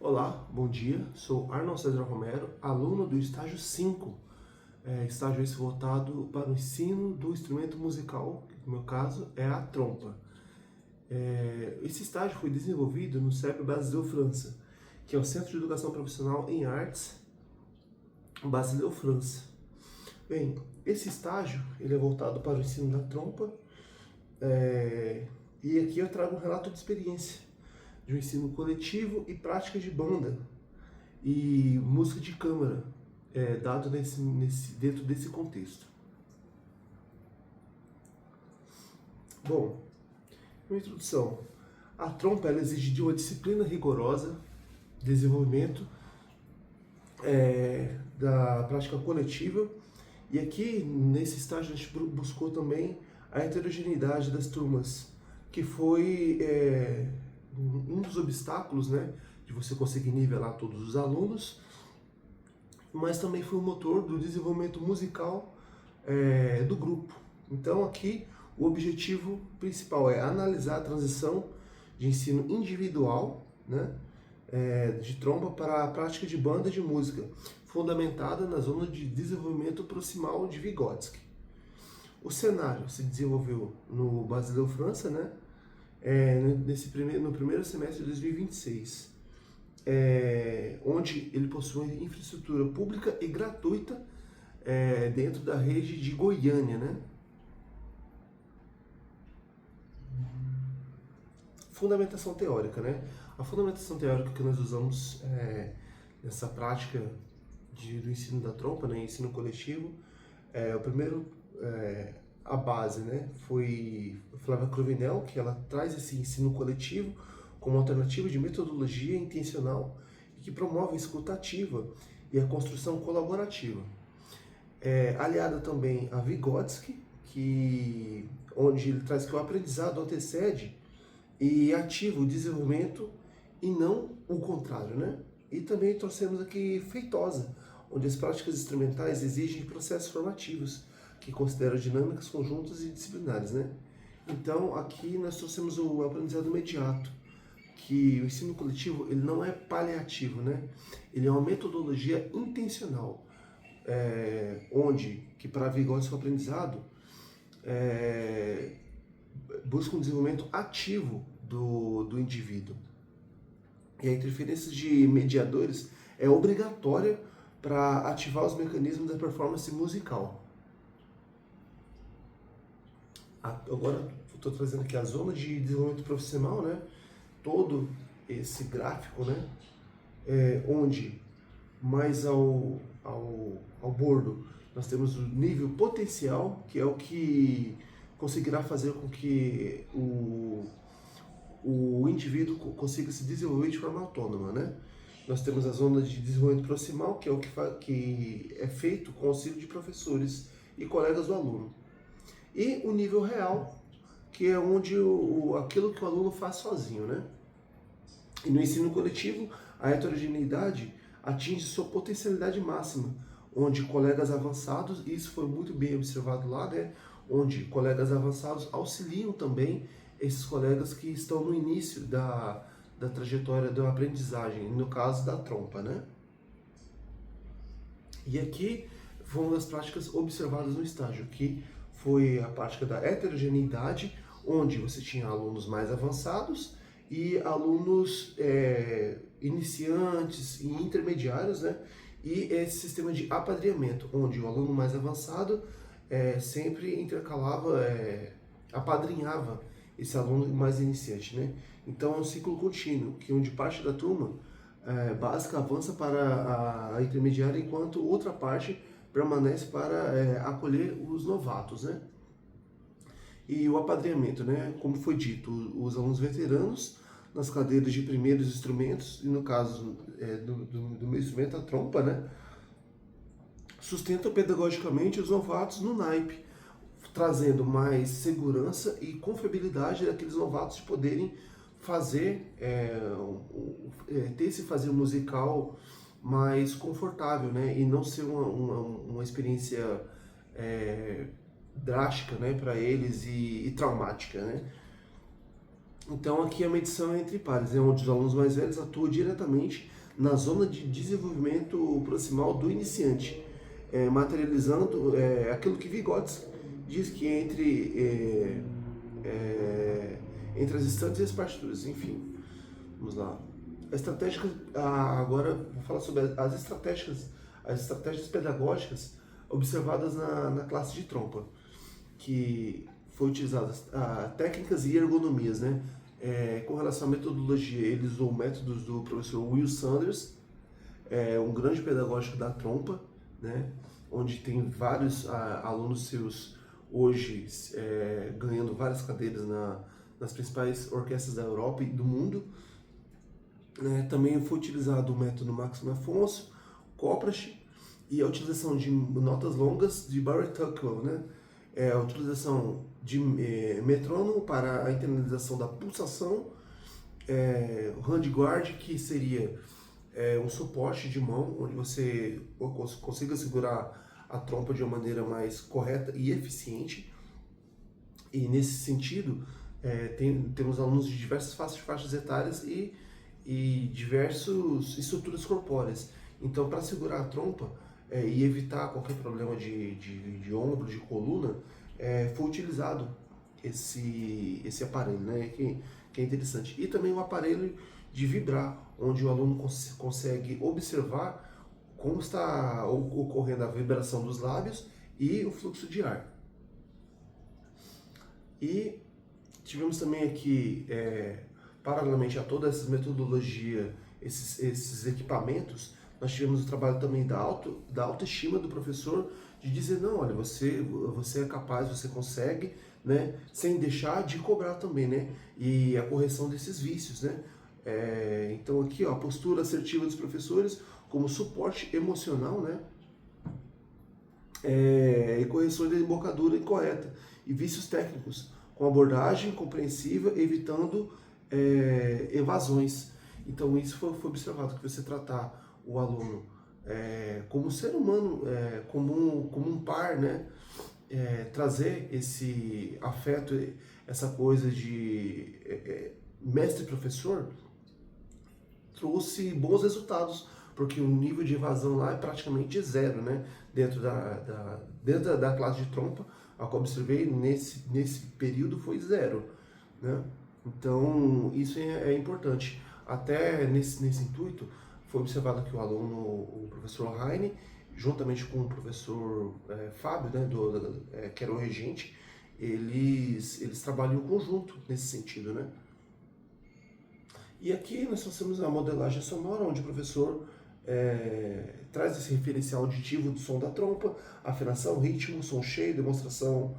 Olá, bom dia. Sou Arnold César Romero, aluno do estágio 5. Estágio esse voltado para o ensino do instrumento musical, que no meu caso é a trompa. Esse estágio foi desenvolvido no CEP Basileu França, que é o Centro de Educação Profissional em Artes Basileu França. Bem, esse estágio ele é voltado para o ensino da trompa, e aqui eu trago um relato de experiência de um ensino coletivo e prática de banda e música de câmara, dado dentro desse contexto. Bom, uma introdução. A trompa ela exige de uma disciplina rigorosa, desenvolvimento da prática coletiva, e aqui nesse estágio a gente buscou também a heterogeneidade das turmas, que foi um dos obstáculos, né, de você conseguir nivelar todos os alunos, mas também foi o motor do desenvolvimento musical do grupo. Então aqui o objetivo principal é analisar a transição de ensino individual, né, de trompa para a prática de banda de música, fundamentada na zona de desenvolvimento proximal de Vygotsky. O cenário se desenvolveu no Basileu França, né, no primeiro semestre de 2026, onde ele possui infraestrutura pública e gratuita dentro da rede de Goiânia, né? Fundamentação teórica, né? A fundamentação teórica que nós usamos nessa prática do ensino da trompa, né, ensino coletivo, o primeiro, a base, né, foi Flávia Cruvinel, que ela traz esse ensino coletivo como alternativa de metodologia intencional e que promove a escuta ativa e a construção colaborativa. Aliada também a Vygotsky, onde ele traz que o aprendizado antecede e ativa o desenvolvimento e não o contrário, né? E também trouxemos aqui Feitosa, onde as práticas instrumentais exigem processos formativos, que consideram dinâmicas conjuntas e disciplinares, né? Então, aqui nós trouxemos o aprendizado imediato, que o ensino coletivo ele não é paliativo, né? Ele é uma metodologia intencional, onde, que para Vygotsky o aprendizado busca um desenvolvimento ativo do indivíduo. E a interferência de mediadores é obrigatória para ativar os mecanismos da performance musical. Agora estou trazendo aqui a zona de desenvolvimento profissional, né? Todo esse gráfico, né? Onde mais ao bordo nós temos o nível potencial, que é o que conseguirá fazer com que o indivíduo consiga se desenvolver de forma autônoma, né? Nós temos a zona de desenvolvimento proximal, que é o que é feito com o auxílio de professores e colegas do aluno. E o nível real, que é onde aquilo que o aluno faz sozinho, né? E no ensino coletivo, a heterogeneidade atinge sua potencialidade máxima, onde colegas avançados, e isso foi muito bem observado lá, né? Onde colegas avançados auxiliam também esses colegas que estão no início da trajetória da aprendizagem, no caso da trompa, né? E aqui foi uma das práticas observadas no estágio, que foi a prática da heterogeneidade, onde você tinha alunos mais avançados e alunos iniciantes e intermediários, né? E esse sistema de apadrinhamento, onde o aluno mais avançado sempre intercalava, apadrinhava esse aluno mais iniciante, né? Então é um ciclo contínuo, que onde parte da turma básica avança para a intermediária, enquanto outra parte permanece para acolher os novatos, né? E o apadrinhamento, né? Como foi dito, os alunos veteranos nas cadeiras de primeiros instrumentos, e no caso do meu instrumento, a trompa, né? Sustentam pedagogicamente os novatos no naipe, trazendo mais segurança e confiabilidade daqueles novatos de poderem fazer, ter esse fazer musical mais confortável, né? E não ser uma experiência drástica, né, para eles e traumática, né? Então aqui a medição é entre pares, onde os alunos mais velhos atuam diretamente na zona de desenvolvimento proximal do iniciante, materializando aquilo que Vygotsky diz que entre as estantes e as partituras, enfim. Vamos lá. Agora vou falar sobre as estratégias pedagógicas observadas na classe de trompa, que foi utilizadas técnicas e ergonomias, né? Com relação à metodologia, ele usou métodos do professor Will Sanders, um grande pedagógico da trompa, né? Onde tem vários alunos seus hoje ganhando várias cadeiras nas principais orquestras da Europa e do mundo. Também foi utilizado o método Máximo Afonso, Coprach, e a utilização de notas longas de Barry Tuckwell, né? A utilização de metrônomo para a internalização da pulsação, o handguard, que seria um suporte de mão, onde você consiga segurar a trompa de uma maneira mais correta e eficiente. E nesse sentido, temos alunos de diversas faixas etárias e diversas estruturas corpóreas. Então, para segurar a trompa e evitar qualquer problema de ombro, de coluna, foi utilizado esse aparelho, né, que é interessante. E também o aparelho de vibrar, onde o aluno consegue observar como está ocorrendo a vibração dos lábios e o fluxo de ar. E tivemos também aqui, paralelamente a toda essa metodologia, esses equipamentos, nós tivemos o trabalho também da autoestima do professor, de dizer, não, olha, você é capaz, você consegue, né, sem deixar de cobrar também, né, e a correção desses vícios, né. Então aqui, ó, a postura assertiva dos professores como suporte emocional, né, e correção da embocadura incorreta, e vícios técnicos, com abordagem compreensiva, evitando evasões. Então isso foi observado, que você tratar o aluno como ser humano, como um par, né? Trazer esse afeto, essa coisa de mestre-professor, trouxe bons resultados, porque o nível de evasão lá é praticamente zero, né? Dentro da classe de trompa, a que eu observei nesse período foi zero, né? Então isso é importante. Até nesse intuito, foi observado que o aluno, o professor Heine, juntamente com o professor Fábio, né, que era o regente, eles trabalham em conjunto nesse sentido, né? E aqui nós temos a modelagem sonora, onde o professor traz esse referencial auditivo do som da trompa, afinação, ritmo, som cheio, demonstração,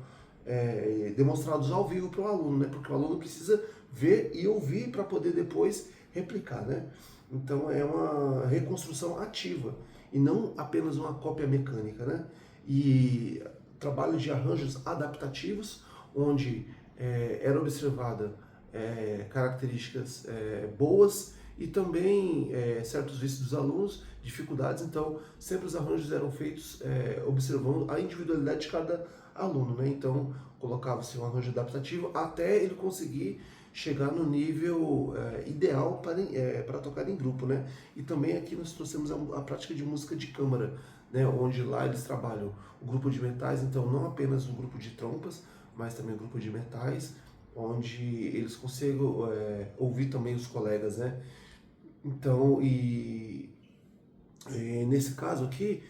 demonstrados ao vivo para o aluno, né? Porque o aluno precisa ver e ouvir para poder depois replicar, né? Então é uma reconstrução ativa e não apenas uma cópia mecânica, né? E trabalho de arranjos adaptativos, onde era observada características boas e também certos vícios dos alunos, dificuldades. Então sempre os arranjos eram feitos observando a individualidade de cada aluno, né? Então colocava-se um arranjo adaptativo até ele conseguir chegar no nível ideal para tocar em grupo, né? E também aqui nós trouxemos a prática de música de câmara, né? Onde lá eles trabalham o grupo de metais, então não apenas o grupo de trompas, mas também o grupo de metais, onde eles conseguem ouvir também os colegas, né? Então, nesse caso aqui,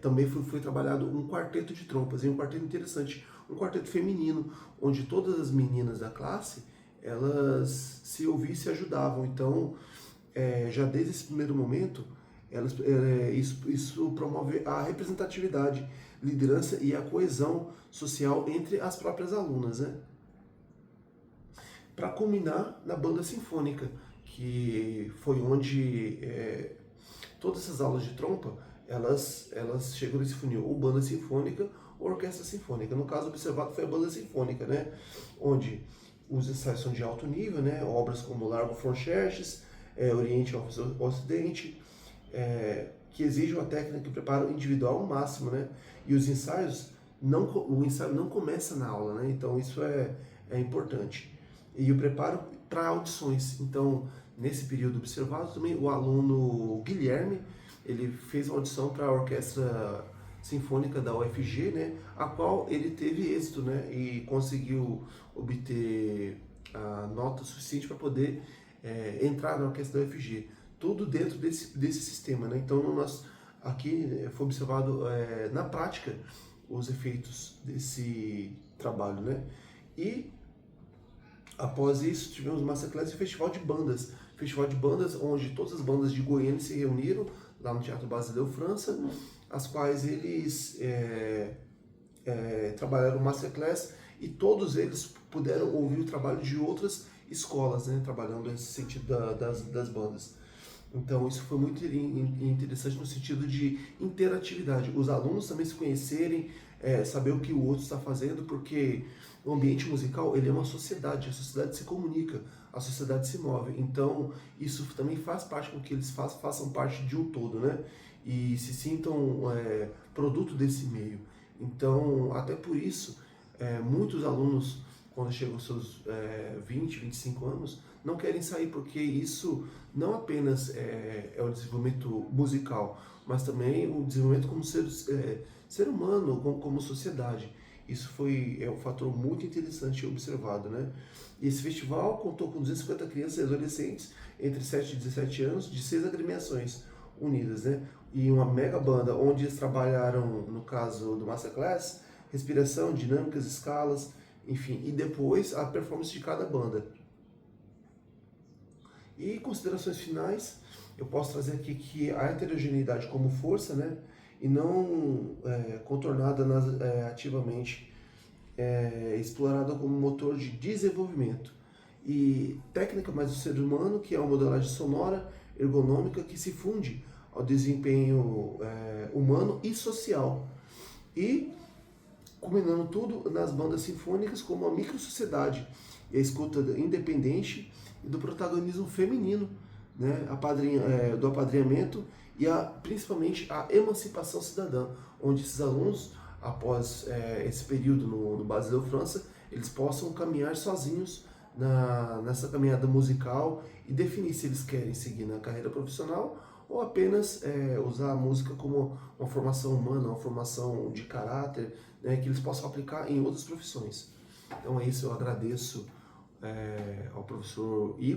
também foi trabalhado um quarteto de trompas, e um quarteto interessante, um quarteto feminino, onde todas as meninas da classe, elas se ouviam e se ajudavam. Então, já desde esse primeiro momento, isso promove a representatividade, liderança e a coesão social entre as próprias alunas, né? Para culminar na banda sinfônica, que foi onde todas essas aulas de trompa, elas chegam nesse funil, ou banda sinfônica ou orquestra sinfônica. No caso observado foi a banda sinfônica, né? Onde os ensaios são de alto nível, né? Obras como Largo von Xerxes, Oriente ao Ocidente, que exigem uma técnica de preparo individual ao máximo, né? E os ensaios, o ensaio não começa na aula, né? Então isso é importante. e o preparo para audições. Então, nesse período observado também, o aluno Guilherme, ele fez uma audição para a Orquestra Sinfônica da UFG, né, a qual ele teve êxito, né, e conseguiu obter a nota suficiente para poder entrar na orquestra da UFG. Tudo dentro desse sistema, né? Então, nós aqui foi observado na prática os efeitos desse trabalho, né? E após isso, tivemos Masterclass e Festival de bandas onde todas as bandas de Goiânia se reuniram lá no Teatro Basileu França, as quais eles trabalharam Masterclass e todos eles puderam ouvir o trabalho de outras escolas, né, trabalhando nesse sentido das bandas. Então isso foi muito interessante no sentido de interatividade, os alunos também se conhecerem, saber o que o outro está fazendo, porque o ambiente musical ele é uma sociedade, a sociedade se comunica, a sociedade se move, então isso também faz parte com que eles façam parte de um todo, né? E se sintam produto desse meio. Então, até por isso, muitos alunos, quando chegam aos seus 20, 25 anos, não querem sair, porque isso não apenas é o desenvolvimento musical, mas também o desenvolvimento como ser humano, como sociedade. Isso é um fator muito interessante observado, né? E esse festival contou com 250 crianças e adolescentes entre 7 e 17 anos, de 6 agremiações unidas, né? E uma mega banda, onde eles trabalharam, no caso do Masterclass, respiração, dinâmicas, escalas, enfim, e depois a performance de cada banda. E considerações finais, eu posso trazer aqui que a heterogeneidade como força, né, e não contornada ativamente, explorada como motor de desenvolvimento. E técnica mais do ser humano, que é uma modelagem sonora, ergonômica, que se funde ao desempenho humano e social. E culminando tudo nas bandas sinfônicas como a microsociedade e a escuta independente e do protagonismo feminino, né, do apadrinhamento e principalmente a emancipação cidadã, onde esses alunos, após esse período no Basileu França, eles possam caminhar sozinhos nessa caminhada musical e definir se eles querem seguir na carreira profissional ou apenas usar a música como uma formação humana, uma formação de caráter, né, que eles possam aplicar em outras profissões. Então é isso, eu agradeço ao professor Igor.